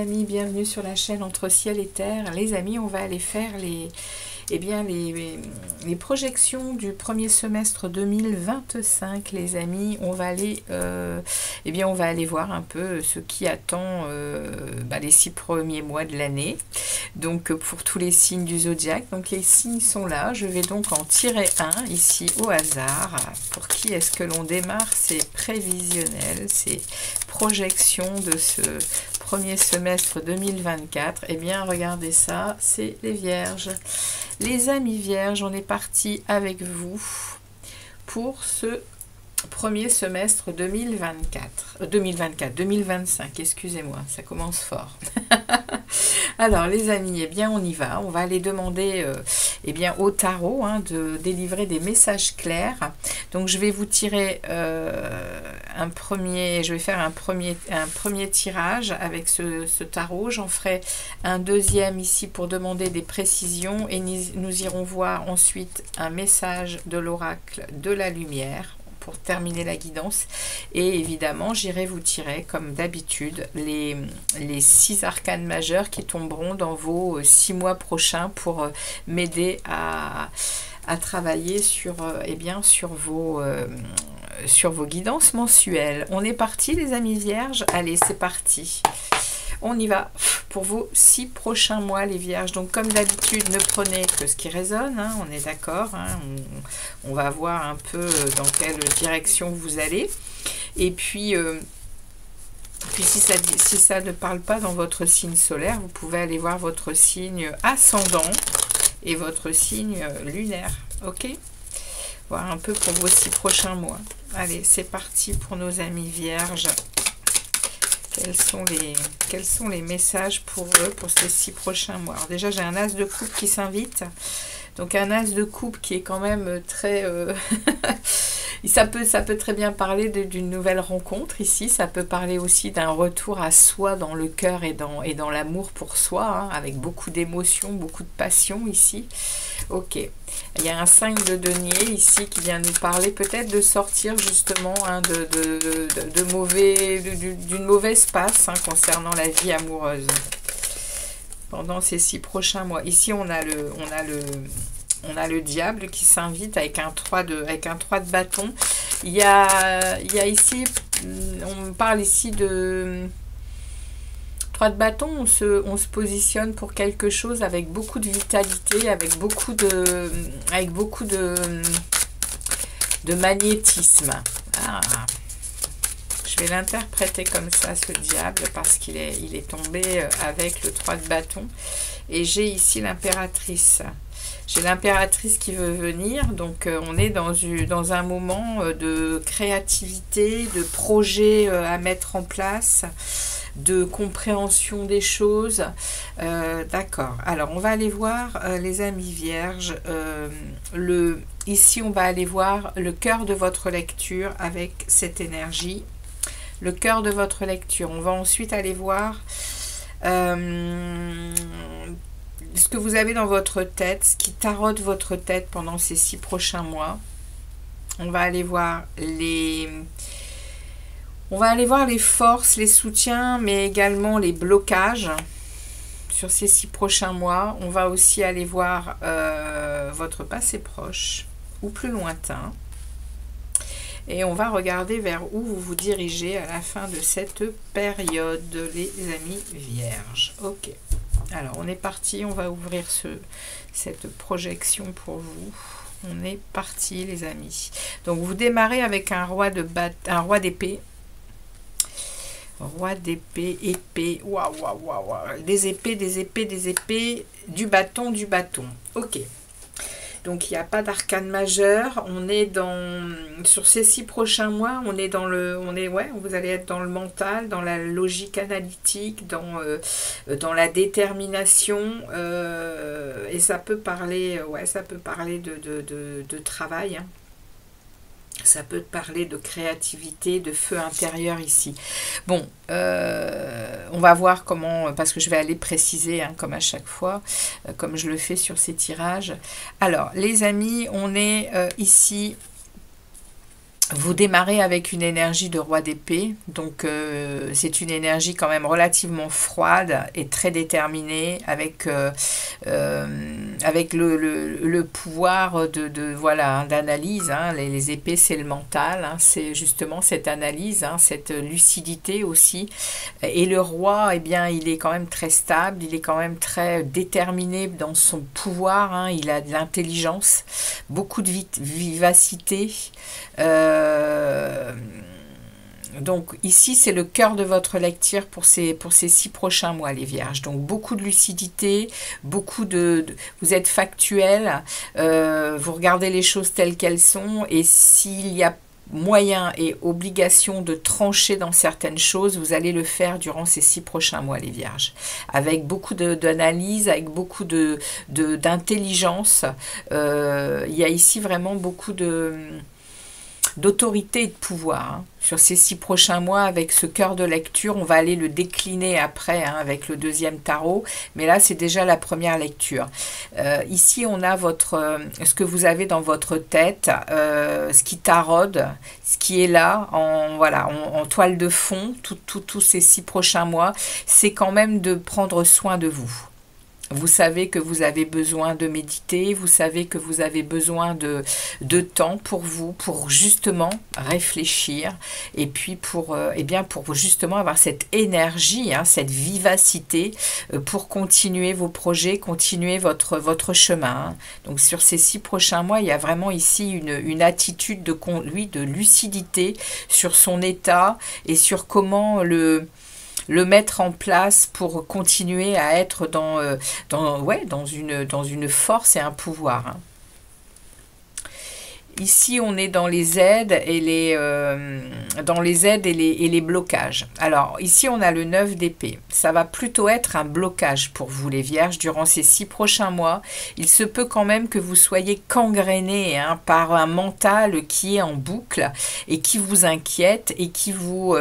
amis, bienvenue sur la chaîne Entre Ciel et Terre. Les amis, on va aller faire les projections du premier semestre 2025, les amis. On va aller, on va aller voir un peu ce qui attend les 6 premiers mois de l'année. Donc pour tous les signes du zodiaque. Donc les signes sont là. Je vais donc en tirer un ici au hasard. Pour qui est-ce que l'on démarre ces prévisionnels, ces projections de ce premier semestre 2024? Eh bien, regardez ça, c'est les Vierges. Les amis Vierges, on est parti avec vous pour ce premier semestre 2025, excusez-moi, ça commence fort. Alors les amis, eh bien on y va, on va aller demander au tarot de délivrer des messages clairs. Donc je vais vous tirer je vais faire un premier tirage avec ce tarot. J'en ferai un deuxième ici pour demander des précisions et nous irons voir ensuite un message de l'oracle de la lumière pour terminer la guidance. Et évidemment, j'irai vous tirer, comme d'habitude, les 6 arcanes majeures qui tomberont dans vos 6 mois prochains pour m'aider à travailler sur vos guidances mensuelles. On est parti, les amis Vierges. Allez, c'est parti. On y va pour vos 6 prochains mois, les Vierges. Donc, comme d'habitude, ne prenez que ce qui résonne, on est d'accord. On va voir un peu dans quelle direction vous allez. Et puis si ça ne parle pas dans votre signe solaire, vous pouvez aller voir votre signe ascendant et votre signe lunaire. Ok? Voir un peu pour vos 6 prochains mois. Allez, c'est parti pour nos amis Vierges. Quels sont les messages pour eux, pour ces 6 prochains mois? Alors déjà, j'ai un as de coupe qui s'invite. Donc, un as de coupe qui est quand même très... ça peut très bien parler d'une nouvelle rencontre ici. Ça peut parler aussi d'un retour à soi dans le cœur et dans l'amour pour soi, avec beaucoup d'émotions, beaucoup de passion ici. Ok. Il y a un 5 de denier ici qui vient nous parler peut-être de sortir justement d'une mauvaise passe concernant la vie amoureuse pendant ces 6 prochains mois. Ici, on a le diable qui s'invite avec un 3 de bâton. Il y a ici, on parle ici de 3 de bâton. On se positionne pour quelque chose avec beaucoup de vitalité, avec beaucoup de magnétisme. Je vais l'interpréter comme ça, ce diable, parce qu'il est tombé avec le 3 de bâton. Et j'ai ici l'impératrice. J'ai l'impératrice qui veut venir, donc on est dans un moment de créativité, de projet à mettre en place, de compréhension des choses. D'accord. Alors, on va aller voir, les amis Vierges, ici, on va aller voir le cœur de votre lecture avec cette énergie. Le cœur de votre lecture. On va ensuite aller voir ce que vous avez dans votre tête, ce qui tarote votre tête pendant ces 6 prochains mois. On va aller voir les forces, les soutiens, mais également les blocages sur ces 6 prochains mois. On va aussi aller voir votre passé proche ou plus lointain. Et on va regarder vers où vous vous dirigez à la fin de cette période, les amis Vierges. Ok. Alors, on est parti. On va ouvrir cette projection pour vous. On est parti, les amis. Donc, vous démarrez avec un roi d'épée. Roi d'épée, épée. Waouh, waouh, waouh, waouh. Des épées. Du bâton. Ok. Donc, il n'y a pas d'arcane majeur. On est sur ces 6 prochains mois, vous allez être dans le mental, dans la logique analytique, dans la détermination. Et ça peut parler, de travail. Ça peut parler de créativité, de feu intérieur ici. Bon, on va voir comment, parce que je vais aller préciser, comme à chaque fois, comme je le fais sur ces tirages. Alors, les amis, on est ici Vous démarrez avec une énergie de roi d'épée, donc c'est une énergie quand même relativement froide et très déterminée, avec le pouvoir voilà, d'analyse. Hein. Les épées, c'est le mental, hein. C'est justement cette analyse, hein, cette lucidité aussi. Et le roi, eh bien, il est quand même très stable, il est quand même très déterminé dans son pouvoir, hein. Il a de l'intelligence, beaucoup de vivacité. Donc ici, c'est le cœur de votre lecture pour ces 6 prochains mois, les Vierges. Donc beaucoup de lucidité, vous êtes factuel, vous regardez les choses telles qu'elles sont, et s'il y a moyen et obligation de trancher dans certaines choses, vous allez le faire durant ces 6 prochains mois, les Vierges, avec beaucoup d'analyse, avec beaucoup d'intelligence. Il y a ici vraiment beaucoup d'autorité et de pouvoir, hein. Sur ces 6 prochains mois, avec ce cœur de lecture, on va aller le décliner après, hein, avec le deuxième tarot, mais là c'est déjà la première lecture. Ici on a ce que vous avez dans votre tête, ce qui taraude, ce qui est là en toile de fond, tous ces 6 prochains mois, c'est quand même de prendre soin de vous. Vous savez que vous avez besoin de méditer, vous savez que vous avez besoin de temps pour vous, pour justement réfléchir, et puis pour justement avoir cette énergie, hein, cette vivacité pour continuer vos projets, continuer votre chemin. Hein. Donc sur ces 6 prochains mois, il y a vraiment ici une attitude de lucidité sur son état et sur comment le mettre en place pour continuer à être dans une force et un pouvoir. Hein. Ici, on est dans les aides et les blocages. Alors, ici, on a le 9 d'épée. Ça va plutôt être un blocage pour vous, les Vierges, durant ces 6 prochains mois. Il se peut quand même que vous soyez gangrénés, hein, par un mental qui est en boucle et qui vous inquiète et qui vous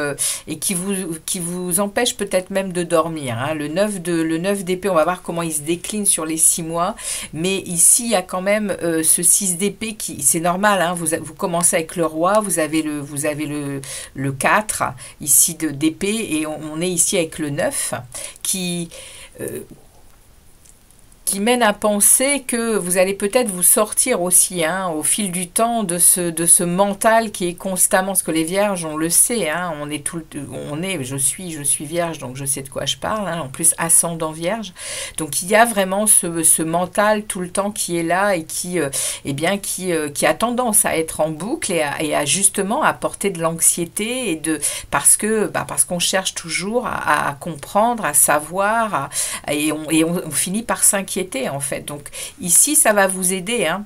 empêche peut-être même de dormir. Hein. Le 9 d'épée, on va voir comment il se décline sur les 6 mois. Mais ici, il y a quand même ce 6 d'épée qui, c'est normal. Hein, vous commencez avec le roi, vous avez le 4 ici d'épée, et on est ici avec le 9 qui mène à penser que vous allez peut-être vous sortir aussi, hein, au fil du temps de ce mental qui est constamment, parce que les Vierges, on le sait, hein, je suis Vierge, donc je sais de quoi je parle, hein, en plus ascendant Vierge, donc il y a vraiment ce mental tout le temps qui est là et qui a tendance à être en boucle et à justement apporter de l'anxiété parce qu'on cherche toujours à comprendre, à savoir, et on finit par s'inquiéter en fait. Donc ici ça va vous aider, hein,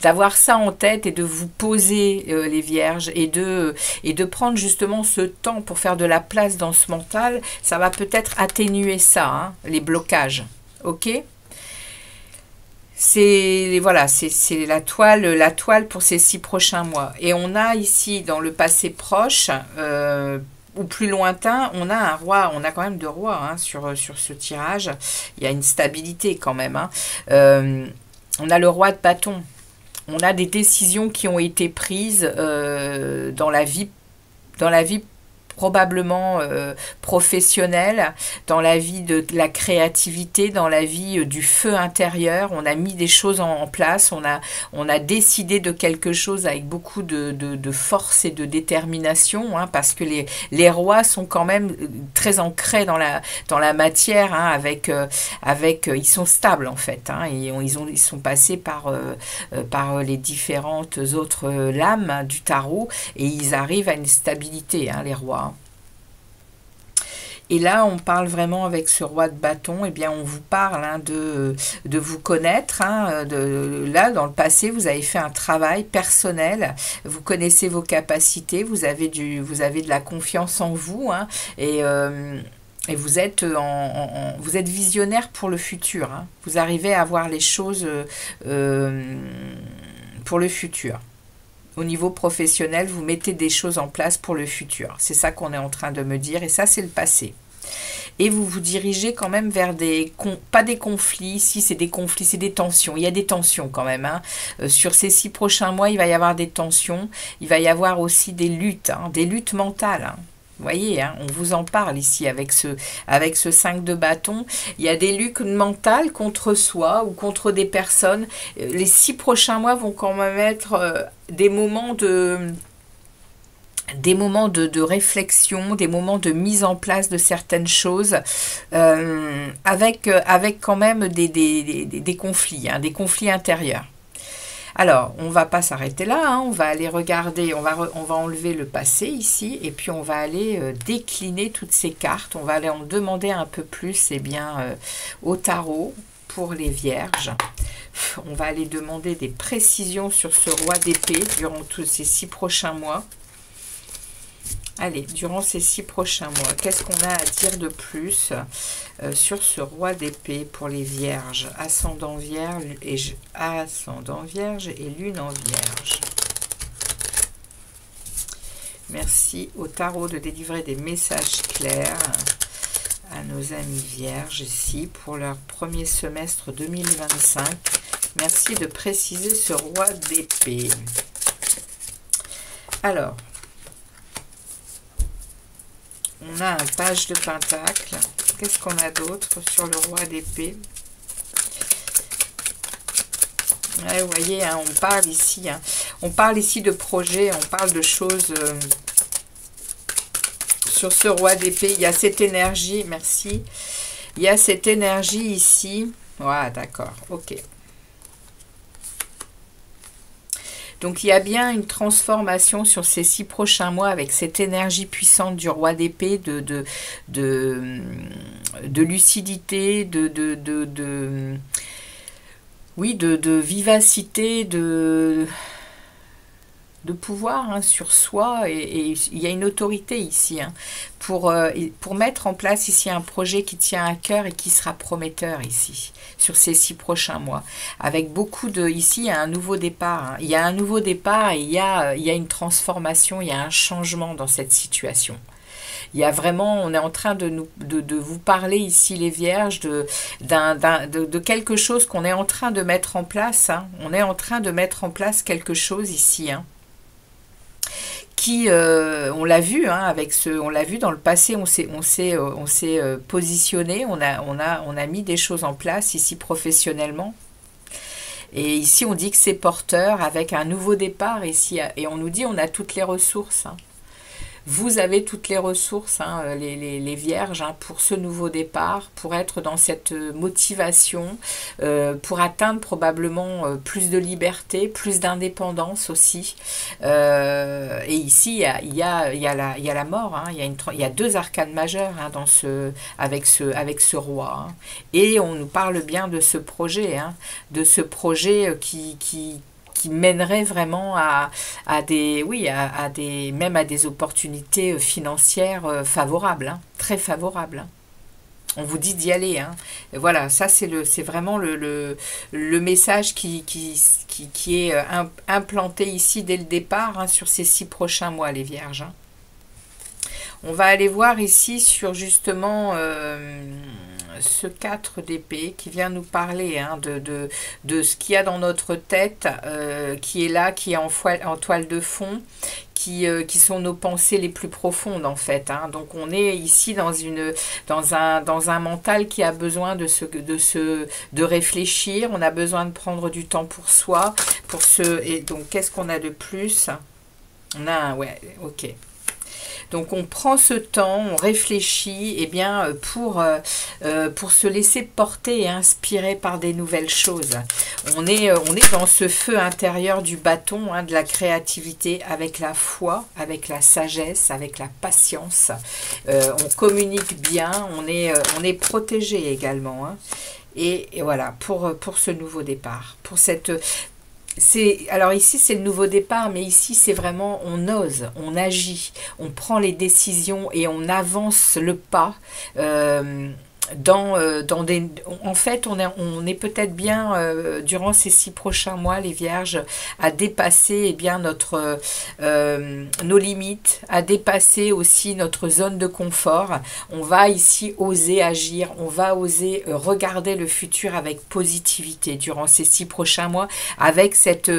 d'avoir ça en tête et de vous poser, les Vierges, et de prendre justement ce temps pour faire de la place dans ce mental. Ça va peut-être atténuer ça, hein, les blocages. Ok, c'est la toile pour ces 6 prochains mois. Et on a ici dans le passé proche, ou plus lointain, on a un roi, on a quand même 2 rois, hein, sur ce tirage. Il y a une stabilité quand même. Hein. On a le roi de bâton. On a des décisions qui ont été prises dans la vie probablement professionnelle, dans la vie de la créativité, dans la vie du feu intérieur. On a mis des choses en place, on a décidé de quelque chose avec beaucoup de force et de détermination, hein, parce que les rois sont quand même très ancrés dans la matière, hein, ils sont stables en fait, hein, et ils sont passés par les différentes autres lames du tarot, et ils arrivent à une stabilité, hein, les rois. Et là, on parle vraiment avec ce roi de bâton, eh bien, on vous parle, hein, de vous connaître. Hein, là, dans le passé, vous avez fait un travail personnel, vous connaissez vos capacités, vous avez de la confiance en vous, hein, et vous êtes visionnaire pour le futur. Hein, vous arrivez à voir les choses pour le futur. Au niveau professionnel, vous mettez des choses en place pour le futur. C'est ça qu'on est en train de me dire, et ça, c'est le passé. Et vous vous dirigez quand même vers pas des conflits, si c'est des conflits, c'est des tensions. Il y a des tensions quand même. Hein. Sur ces 6 prochains mois, il va y avoir des tensions. Il va y avoir aussi des luttes mentales. Hein. Vous voyez, hein, on vous en parle ici avec ce 5 de bâton. Il y a des luttes mentales contre soi ou contre des personnes. Les 6 prochains mois vont quand même être des moments de réflexion, des moments de mise en place de certaines choses, avec quand même des conflits, hein, des conflits intérieurs. Alors, on ne va pas s'arrêter là, hein, on va aller regarder, on va enlever le passé ici, et puis on va aller décliner toutes ces cartes, on va aller en demander un peu plus au tarot pour les vierges. On va aller demander des précisions sur ce roi d'épée durant tous ces 6 prochains mois. Allez, durant ces 6 prochains mois, qu'est-ce qu'on a à dire de plus sur ce roi d'épée pour les vierges, ascendant vierge et lune en vierge? Merci au tarot de délivrer des messages clairs à nos amis vierges ici pour leur premier semestre 2025. Merci de préciser ce roi d'épée. Alors, on a un page de pentacle. Qu'est-ce qu'on a d'autre sur le roi d'épée? Ouais, vous voyez, hein, on parle ici de projets, on parle de choses sur ce roi d'épée. Il y a cette énergie, merci. Il y a cette énergie ici. Voilà, d'accord, ok. Donc, il y a bien une transformation sur ces 6 prochains mois avec cette énergie puissante du roi d'épée, de lucidité, de vivacité, de pouvoir, hein, sur soi, et il y a une autorité ici, hein, pour mettre en place ici un projet qui tient à cœur et qui sera prometteur ici, sur ces 6 prochains mois, avec beaucoup de, ici il y a un nouveau départ, hein. Il y a un nouveau départ et il y a une transformation, il y a un changement dans cette situation. Il y a vraiment, on est en train de vous parler ici, les vierges, de quelque chose qu'on est en train de mettre en place, hein. On est en train de mettre en place quelque chose ici, hein, qui, on l'a vu, hein, on l'a vu dans le passé, on s'est positionné, on a mis des choses en place ici professionnellement. Et ici, on dit que c'est porteur avec un nouveau départ ici, et on nous dit on a toutes les ressources, hein. Vous avez toutes les ressources, hein, les vierges, hein, pour ce nouveau départ, pour être dans cette motivation, pour atteindre probablement plus de liberté, plus d'indépendance aussi. Et ici, il y a la mort, hein, il y a 2 arcanes majeures, hein, avec ce roi. Hein. Et on nous parle bien de ce projet, hein, qui mènerait vraiment même à des opportunités financières favorables, hein, très favorables. Hein. On vous dit d'y aller. Hein. Et voilà, ça c'est vraiment le message qui est implanté ici dès le départ, hein, sur ces 6 prochains mois, les vierges. Hein. On va aller voir ici sur justement ce 4 d'épée qui vient nous parler, hein, de ce qu'il y a dans notre tête, qui est là, qui est en toile de fond, qui sont nos pensées les plus profondes en fait. Hein. Donc on est ici dans un mental qui a besoin de réfléchir, on a besoin de prendre du temps pour soi, et donc qu'est-ce qu'on a de plus? On a ouais, ok. Donc on prend ce temps, on réfléchit, eh bien, pour se laisser porter et inspirer par des nouvelles choses. On est dans ce feu intérieur du bâton, hein, de la créativité, avec la foi, avec la sagesse, avec la patience. On communique bien, on est protégé également. Hein. Et voilà, pour ce nouveau départ, pour cette... Alors ici c'est le nouveau départ, mais ici c'est vraiment on ose, on agit, on prend les décisions et on avance le pas dans des... En fait, on est peut-être bien, durant ces 6 prochains mois, les Vierges, à dépasser eh bien, nos limites, à dépasser aussi notre zone de confort. On va ici oser agir, on va oser regarder le futur avec positivité durant ces 6 prochains mois, avec cette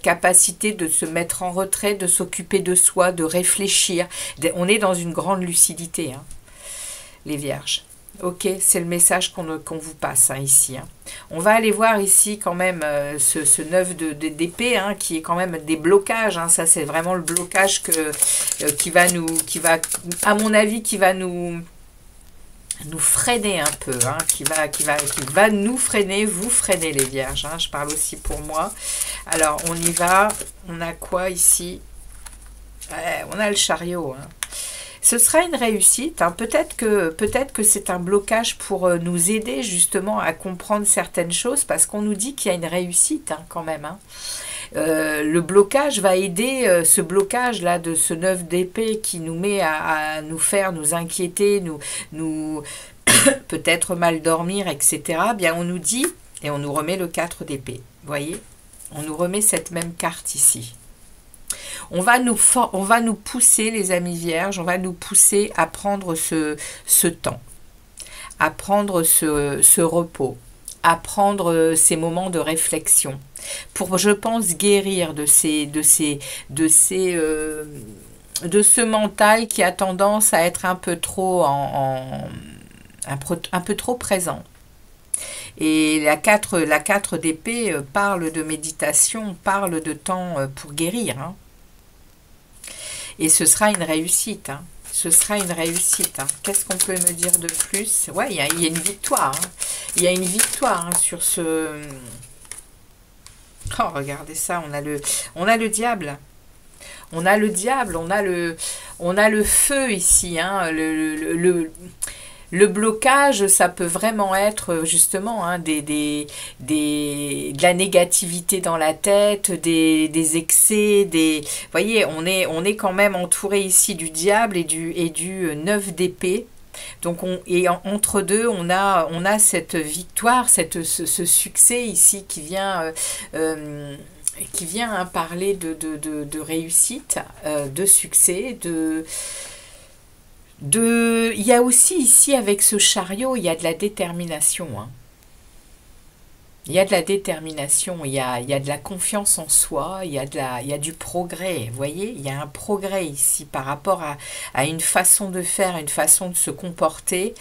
capacité de se mettre en retrait, de s'occuper de soi, de réfléchir. On est dans une grande lucidité, hein, les Vierges. Ok, c'est le message qu'on vous passe, hein, ici. Hein. On va aller voir ici quand même ce 9 d'épée, hein, qui est quand même des blocages. Hein. Ça, c'est vraiment le blocage qui va, à mon avis, qui va nous freiner un peu, hein, qui va nous freiner, vous freiner les Vierges. Hein. Je parle aussi pour moi. Alors, on y va. On a quoi ici? On a le chariot, hein. Ce sera une réussite, hein. Peut-être que c'est un blocage pour nous aider justement à comprendre certaines choses, parce qu'on nous dit qu'il y a une réussite, hein, quand même. Hein. Le blocage va aider, ce blocage-là de ce 9 d'épée qui nous met à nous inquiéter, nous peut-être mal dormir, etc. Bien, on nous dit, et on nous remet le 4 d'épée. Vous voyez? On nous remet cette même carte ici. On va nous pousser, les amis vierges, on va nous pousser à prendre ce temps, à prendre ce repos, à prendre ces moments de réflexion, pour, je pense, guérir de ce mental qui a tendance à être un peu trop un peu trop présent. Et la 4 d'épée parle de méditation, parle de temps pour guérir, hein. Et ce sera une réussite, hein. Ce sera une réussite, hein. Qu'est-ce qu'on peut me dire de plus? Ouais, il y a une victoire, hein. Il y a une victoire, hein, sur ce... Oh, regardez ça, on a le diable. On a le diable, on a le feu ici, hein, le blocage, ça peut vraiment être justement, hein, de la négativité dans la tête, des excès, vous voyez, on est quand même entouré ici du diable et du 9 d'épée. Donc entre deux, on a cette victoire, ce succès ici qui vient hein, parler de réussite, de succès, il y a aussi ici, avec ce chariot, il y a de la détermination. Hein. Il y a de la détermination, il y a de la confiance en soi, il y a du progrès. Vous voyez, il y a un progrès ici par rapport à une façon de faire, une façon de se comporter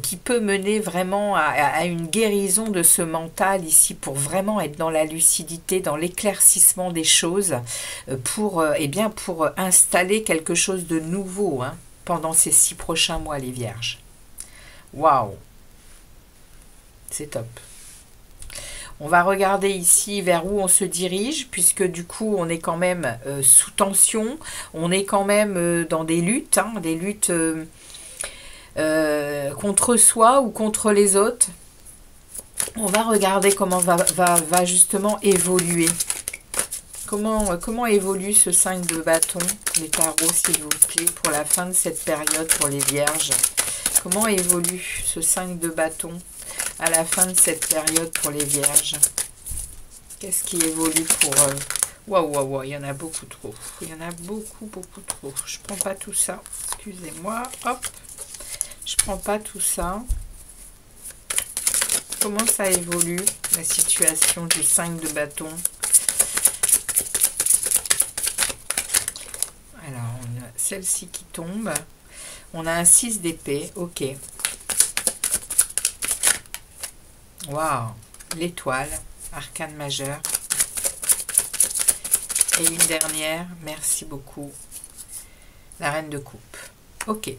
qui peut mener vraiment à une guérison de ce mental ici pour vraiment être dans la lucidité, dans l'éclaircissement des choses, pour installer quelque chose de nouveau, hein, pendant ces 6 prochains mois, les Vierges. Waouh! C'est top. On va regarder ici vers où on se dirige, puisque du coup, on est quand même sous tension. On est quand même dans des luttes, hein, contre soi ou contre les autres. On va regarder comment va justement évoluer. Comment évolue ce 5 de bâton, les tarots, s'il vous plaît, pour la fin de cette période pour les Vierges? Comment évolue ce 5 de bâton à la fin de cette période pour les Vierges? Qu'est-ce qui évolue pour... Waouh, il y en a beaucoup trop. Il y en a beaucoup trop. Je prends pas tout ça. Excusez-moi. Hop. Je prends pas tout ça. Comment ça évolue, la situation du 5 de bâton? Alors, on a celle-ci qui tombe. On a un 6 d'épée. Ok. Waouh. L'étoile. Arcane majeur. Et une dernière. Merci beaucoup. La reine de coupe. Ok.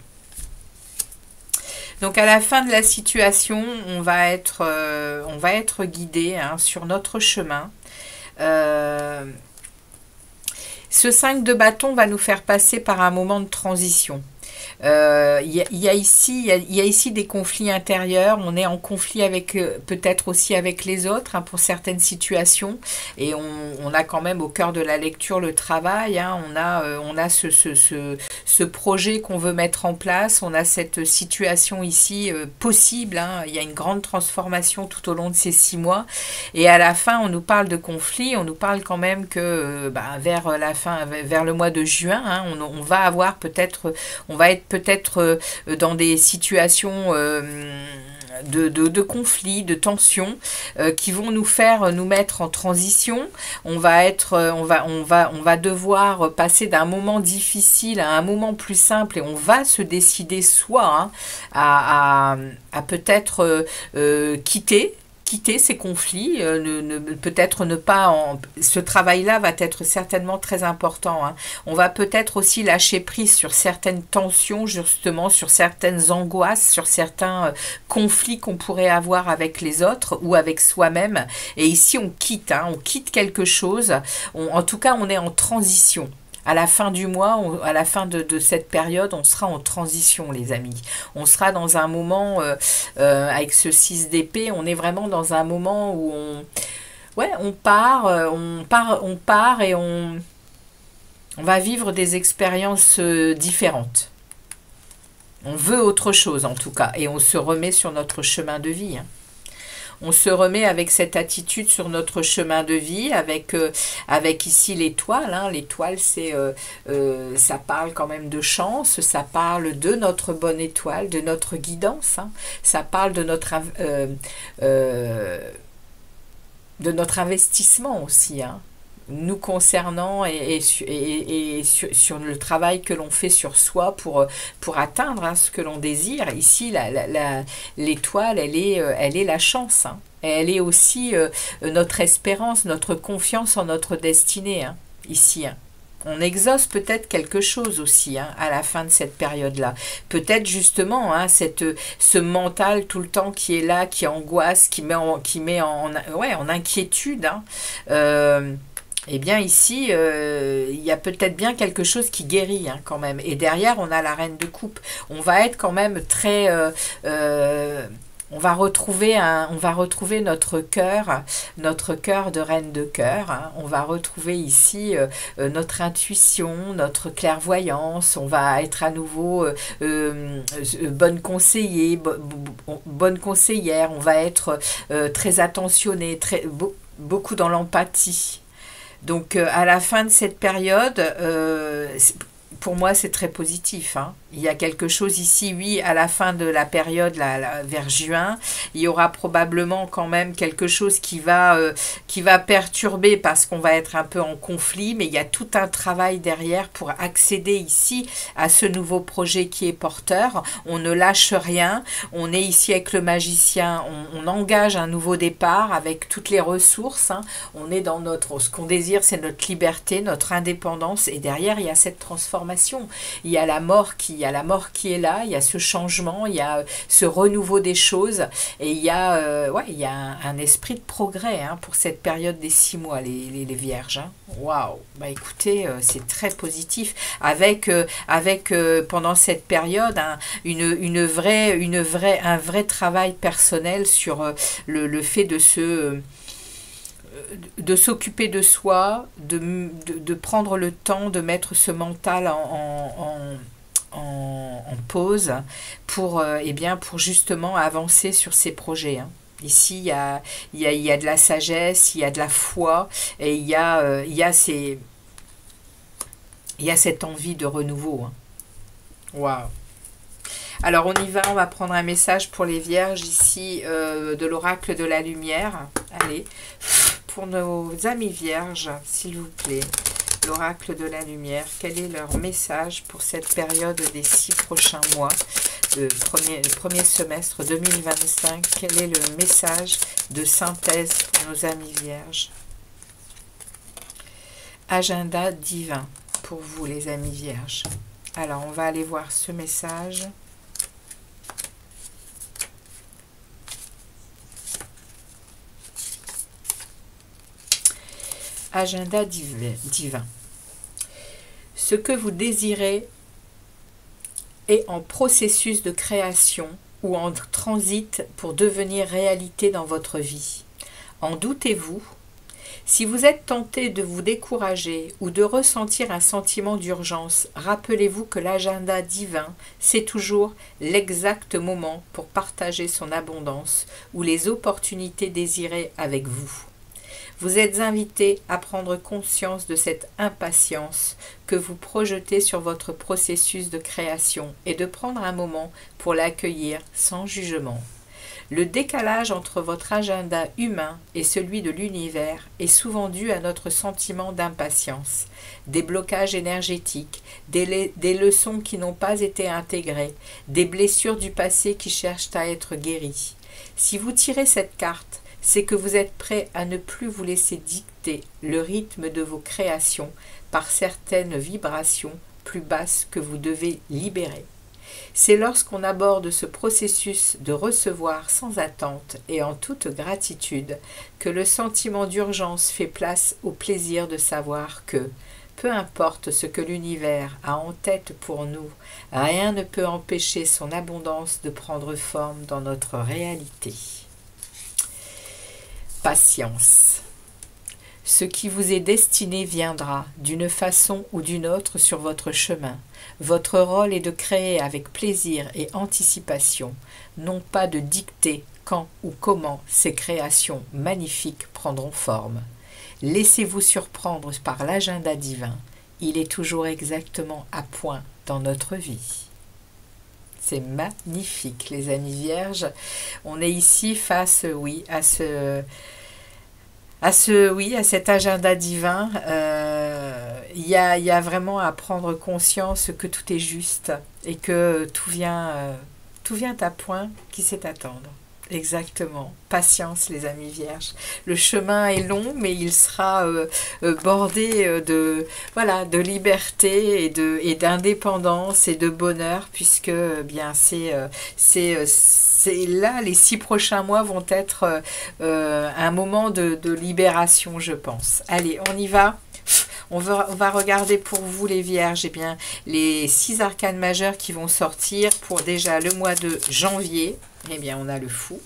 Donc, à la fin de la situation, on va être guidé, hein, sur notre chemin. Ce 5 de bâton va nous faire passer par un moment de transition. Il y a ici, il y a ici des conflits intérieurs. On est en conflit avec peut-être aussi avec les autres hein, pour certaines situations. Et on a quand même au cœur de la lecture le travail. Hein. On a ce projet qu'on veut mettre en place. On a cette situation ici possible. Hein. Il y a une grande transformation tout au long de ces 6 mois. Et à la fin, on nous parle de conflit. On nous parle quand même que vers la fin, vers le mois de juin, hein, on va avoir peut-être, on va être peut-être dans des situations de conflits, de tensions qui vont nous faire nous mettre en transition. On va devoir passer d'un moment difficile à un moment plus simple et on va se décider soit hein, à peut-être quitter ces conflits, peut-être ne pas ce travail-là va être certainement très important. Hein. On va peut-être aussi lâcher prise sur certaines tensions, justement, sur certaines angoisses, sur certains conflits qu'on pourrait avoir avec les autres ou avec soi-même. Et ici, on quitte, hein, on quitte quelque chose. En tout cas, on est en transition. À la fin du mois, à la fin de cette période, on sera en transition, les amis. On sera dans un moment, avec ce 6 d'épée, on est vraiment dans un moment où on part et on va vivre des expériences différentes. On veut autre chose, en tout cas, et on se remet sur notre chemin de vie, hein. On se remet avec cette attitude sur notre chemin de vie, avec ici l'étoile. Hein. L'étoile, ça parle quand même de chance, ça parle de notre bonne étoile, de notre guidance. Hein. Ça parle de notre investissement aussi, hein, nous concernant et sur le travail que l'on fait sur soi pour atteindre hein, ce que l'on désire. Ici, l'étoile, elle est la chance. Hein. Et elle est aussi notre espérance, notre confiance en notre destinée. Hein, ici, hein. On exauce peut-être quelque chose aussi hein, à la fin de cette période-là. Peut-être justement hein, ce mental tout le temps qui est là, qui angoisse, qui met en inquiétude. Hein. Eh bien ici, il y a peut-être bien quelque chose qui guérit hein, quand même. Et derrière, on a la reine de coupe. On va être quand même très... on va retrouver notre cœur de reine de cœur. Hein. On va retrouver ici notre intuition, notre clairvoyance. On va être à nouveau bonne conseillère. On va être très attentionné, beaucoup dans l'empathie. Donc à la fin de cette période, pour moi c'est très positif. Hein. Il y a quelque chose ici, oui, à la fin de la période, vers juin, il y aura probablement quand même quelque chose qui va perturber parce qu'on va être un peu en conflit, mais il y a tout un travail derrière pour accéder ici à ce nouveau projet qui est porteur. On ne lâche rien, on est ici avec le magicien, on engage un nouveau départ avec toutes les ressources. Hein. On est dans ce qu'on désire, c'est notre liberté, notre indépendance, et derrière, il y a cette transformation. Il y a la mort qui est là, il y a ce changement, il y a ce renouveau des choses, et il y a un esprit de progrès hein, pour cette période des 6 mois, les vierges. Hein. Waouh, bah écoutez, c'est très positif, avec pendant cette période hein, un vrai travail personnel sur le fait de s'occuper de soi, de prendre le temps de mettre ce mental en pause pour justement avancer sur ces projets. Hein. Ici, il y a de la sagesse, il y a de la foi, et il y a cette envie de renouveau. Hein. Waouh! Alors on y va, on va prendre un message pour les vierges ici de l'oracle de la lumière. Allez, pour nos amis vierges, s'il vous plaît. L'oracle de la lumière, quel est leur message pour cette période des 6 prochains mois, le premier semestre 2025, quel est le message de synthèse pour nos amis vierges? Agenda divin pour vous les amis vierges. Alors on va aller voir ce message. Agenda divin. Ce que vous désirez est en processus de création ou en transit pour devenir réalité dans votre vie. En doutez-vous? Si vous êtes tenté de vous décourager ou de ressentir un sentiment d'urgence, rappelez-vous que l'agenda divin, c'est toujours l'exact moment pour partager son abondance ou les opportunités désirées avec vous. Vous êtes invité à prendre conscience de cette impatience que vous projetez sur votre processus de création et de prendre un moment pour l'accueillir sans jugement. Le décalage entre votre agenda humain et celui de l'univers est souvent dû à notre sentiment d'impatience, des blocages énergétiques, des leçons qui n'ont pas été intégrées, des blessures du passé qui cherchent à être guéries. Si vous tirez cette carte, c'est que vous êtes prêt à ne plus vous laisser dicter le rythme de vos créations par certaines vibrations plus basses que vous devez libérer. C'est lorsqu'on aborde ce processus de recevoir sans attente et en toute gratitude que le sentiment d'urgence fait place au plaisir de savoir que, peu importe ce que l'univers a en tête pour nous, rien ne peut empêcher son abondance de prendre forme dans notre réalité. Patience. Ce qui vous est destiné viendra, d'une façon ou d'une autre, sur votre chemin. Votre rôle est de créer avec plaisir et anticipation, non pas de dicter quand ou comment ces créations magnifiques prendront forme. Laissez-vous surprendre par l'agenda divin. Il est toujours exactement à point dans notre vie. C'est magnifique, les amis vierges. On est ici face, oui, à cet agenda divin. Il y a vraiment à prendre conscience que tout est juste et que tout vient à point qui sait attendre. Exactement. Patience, les amis vierges. Le chemin est long, mais il sera bordé de liberté et d'indépendance et de bonheur, puisque bien c'est là, les 6 prochains mois vont être un moment de libération, je pense. Allez, on y va. On va regarder pour vous, les vierges, eh bien, les 6 arcanes majeures qui vont sortir pour déjà le mois de janvier. Eh bien, on a le fou.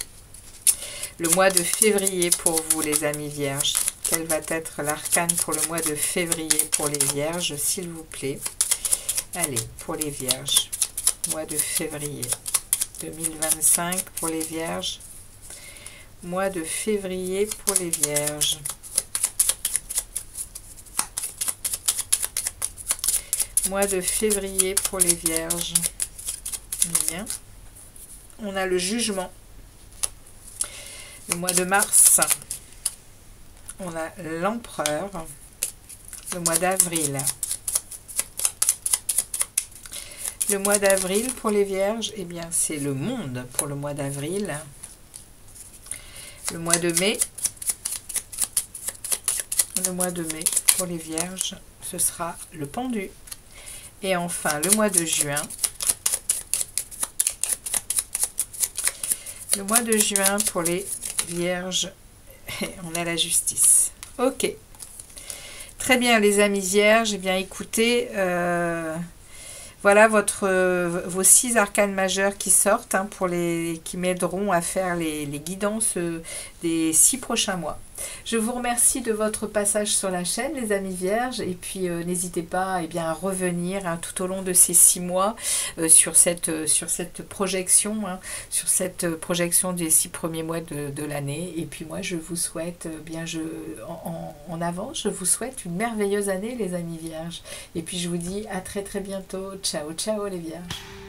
Le mois de février pour vous, les amis vierges. Quel va être l'arcane pour le mois de février pour les vierges, s'il vous plaît? Allez, pour les vierges. Mois de février 2025 pour les vierges. Mois de février pour les vierges. Mois de février pour les vierges. Bien. On a le jugement. Le mois de mars, on a l'empereur. Le mois d'avril. Le mois d'avril pour les vierges, eh bien c'est le monde pour le mois d'avril. Le mois de mai. Le mois de mai pour les vierges, ce sera le pendu. Et enfin, le mois de juin. Le mois de juin pour les vierges, on a la justice. Ok. Très bien, les amis vierges. Eh bien, écoutez, voilà vos 6 arcanes majeures qui sortent, hein, qui m'aideront à faire les guidances des 6 prochains mois. Je vous remercie de votre passage sur la chaîne, les amis vierges, et puis n'hésitez pas à revenir, hein, tout au long de ces 6 mois sur cette projection, hein, sur cette projection des 6 premiers mois de l'année. Et puis moi, je vous souhaite, en avance, je vous souhaite une merveilleuse année, les amis vierges. Et puis je vous dis à très très bientôt. Ciao, ciao les vierges.